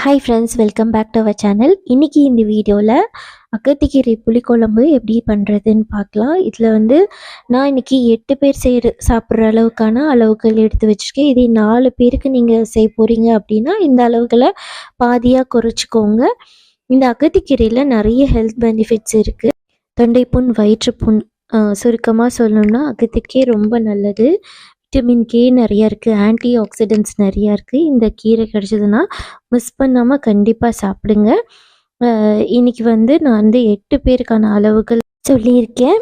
Hi friends, welcome back to our channel. இன்றைக்கி இந்த வீடியோவில் அகத்திக்கீரை புளிக்குழம்பு எப்படி பண்ணுறதுன்னு பார்க்கலாம். இதில் நான் இன்றைக்கி 8 பேர் சாப்பிட்ற அளவுக்கான அளவுகள் எடுத்து வச்சுருக்கேன். இதே 4 பேருக்கு நீங்கள் செய்ய போகிறீங்க அப்படின்னா இந்த அளவுகளை பாதியாக குறைச்சிக்கோங்க. இந்த அகத்திக்கீரையில் நிறைய ஹெல்த் பெனிஃபிட்ஸ் இருக்குது. தொண்டைப்புண், வயிற்றுப்புண், சுருக்கமாக சொல்லணும்னா அகத்திக்கீரை ரொம்ப நல்லது. விட்டமின் கே நிறையா இருக்குது, ஆன்டி ஆக்சிடென்ட்ஸ் நிறையா இருக்குது. இந்த கீரை கிடச்சதுன்னா மிஸ் பண்ணாமல் கண்டிப்பாக சாப்பிடுங்க. இன்றைக்கி நான் 8 பேருக்கான அளவுகள் சொல்லியிருக்கேன்.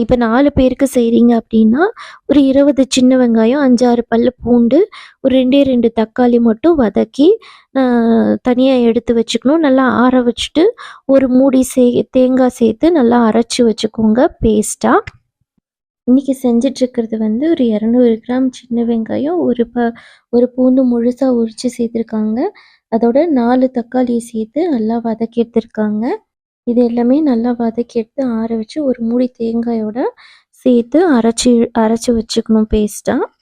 இப்போ 4 பேருக்கு செய்கிறீங்க அப்படின்னா ஒரு 20 சின்ன வெங்காயம், 5-6 பல் பூண்டு, ஒரு 2 தக்காளி மட்டும் வதக்கி தனியாக எடுத்து வச்சுக்கணும். நல்லா ஆற வச்சுட்டு ஒரு மூடி தேங்காய் சேர்த்து நல்லா அரைச்சி வச்சுக்கோங்க பேஸ்ட்டாக. இன்றைக்கி செஞ்சிட்ருக்கிறது ஒரு 200 கிராம் சின்ன வெங்காயம், ஒரு பூண்டு முழுசாக உரித்து சேர்த்துருக்காங்க. அதோட 4 தக்காளியை சேர்த்து நல்லா வதக்கி எடுத்துருக்காங்க. இது எல்லாமே நல்லா வதக்கி எடுத்து ஆற வச்சு ஒரு மூடி தேங்காயோட சேர்த்து அரைச்சி வச்சுக்கணும் பேஸ்ட்டாக.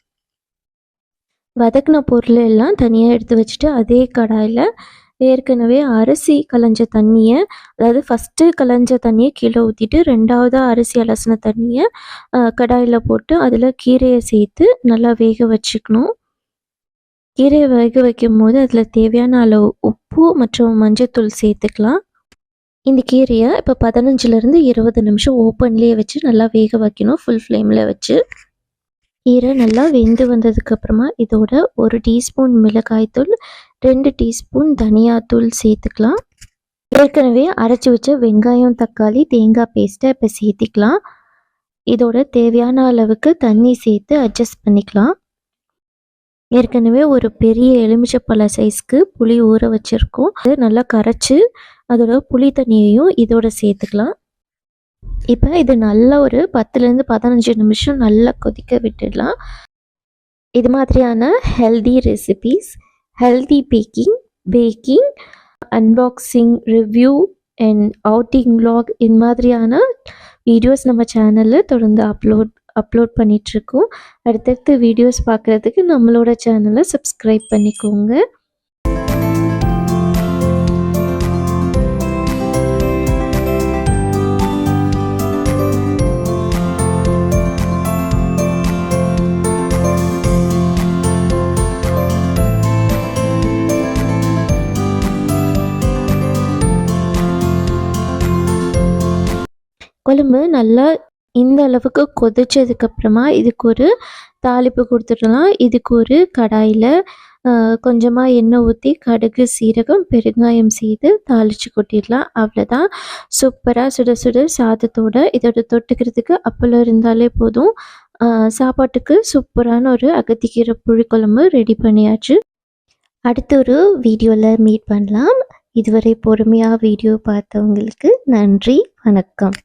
வதக்கின பொருள் எல்லாம் தனியாக எடுத்து வச்சுட்டு அதே கடாயில் ஏற்கனவே அரிசி களைஞ்ச தண்ணியை, அதாவது ஃபஸ்ட்டு களைஞ்ச தண்ணியை கீழே ஊற்றிட்டு 2வது அரிசி அலசின தண்ணியை கடாயில் போட்டு அதில் கீரையை சேர்த்து நல்லா வேக வச்சுக்கணும். கீரையை வேக வைக்கும் போது அதில் தேவையான அளவு உப்பு மற்றும் மஞ்சத்தூள் சேர்த்துக்கலாம். இந்த கீரையை இப்போ 15லேருந்து 20 நிமிஷம் ஓப்பன்லேயே வச்சு நல்லா வேக வைக்கணும், ஃபுல் ஃப்ளேமில் வச்சு. கீரை நல்லா வெந்து வந்ததுக்கப்புறமா இதோட 1 டீஸ்பூன் மிளகாய்த்தூள், 2 டீஸ்பூன் தனியாத்தூள் சேர்த்துக்கலாம். ஏற்கனவே அரைச்சி வச்ச வெங்காயம், தக்காளி, தேங்காய் பேஸ்ட்டை இப்போ சேர்த்திக்கலாம். இதோட தேவையான அளவுக்கு தண்ணி சேர்த்து அட்ஜஸ்ட் பண்ணிக்கலாம். ஏற்கனவே ஒரு பெரிய எலுமிச்சப்பழ சைஸ்க்கு புளி ஊற வச்சுருக்கோம். அது நல்லா கரைச்சி அதோட புளி தண்ணியையும் இதோட சேர்த்துக்கலாம். இப்போ இது நல்லா ஒரு 10லேருந்து 15 நிமிஷம் நல்லா கொதிக்க விட்டுடலாம். இது மாதிரியான healthy recipes, healthy baking, unboxing, review and outing vlog இது மாதிரியான வீடியோஸ் நம்ம சேனலில் தொடர்ந்து அப்லோட் பண்ணிகிட்ருக்கோம். அடுத்தடுத்து வீடியோஸ் பார்க்குறதுக்கு நம்மளோட சேனலை சப்ஸ்கிரைப் பண்ணிக்கோங்க. குழம்பு நல்லா இந்த அளவுக்கு கொதிச்சதுக்கப்புறமா இதுக்கு ஒரு தாளிப்பு கொடுத்துடலாம். இதுக்கு ஒரு கடாயில் கொஞ்சமாக எண்ணெய் ஊற்றி கடுகு, சீரகம், பெருங்காயம் செய்து தாளித்து கொட்டிடலாம். அவ்வளோதான். சூப்பராக சுட சுட சாதத்தோட இதோட தொட்டுக்கிறதுக்கு அப்பளம் இருந்தாலே போதும். சாப்பாட்டுக்கு சூப்பரான ஒரு அகத்திக்கீரை புளிக்குழம்பு ரெடி பண்ணியாச்சு. அடுத்த ஒரு வீடியோவில் மீட் பண்ணலாம். இதுவரை பொறுமையாக வீடியோ பார்த்தவங்களுக்கு நன்றி, வணக்கம்.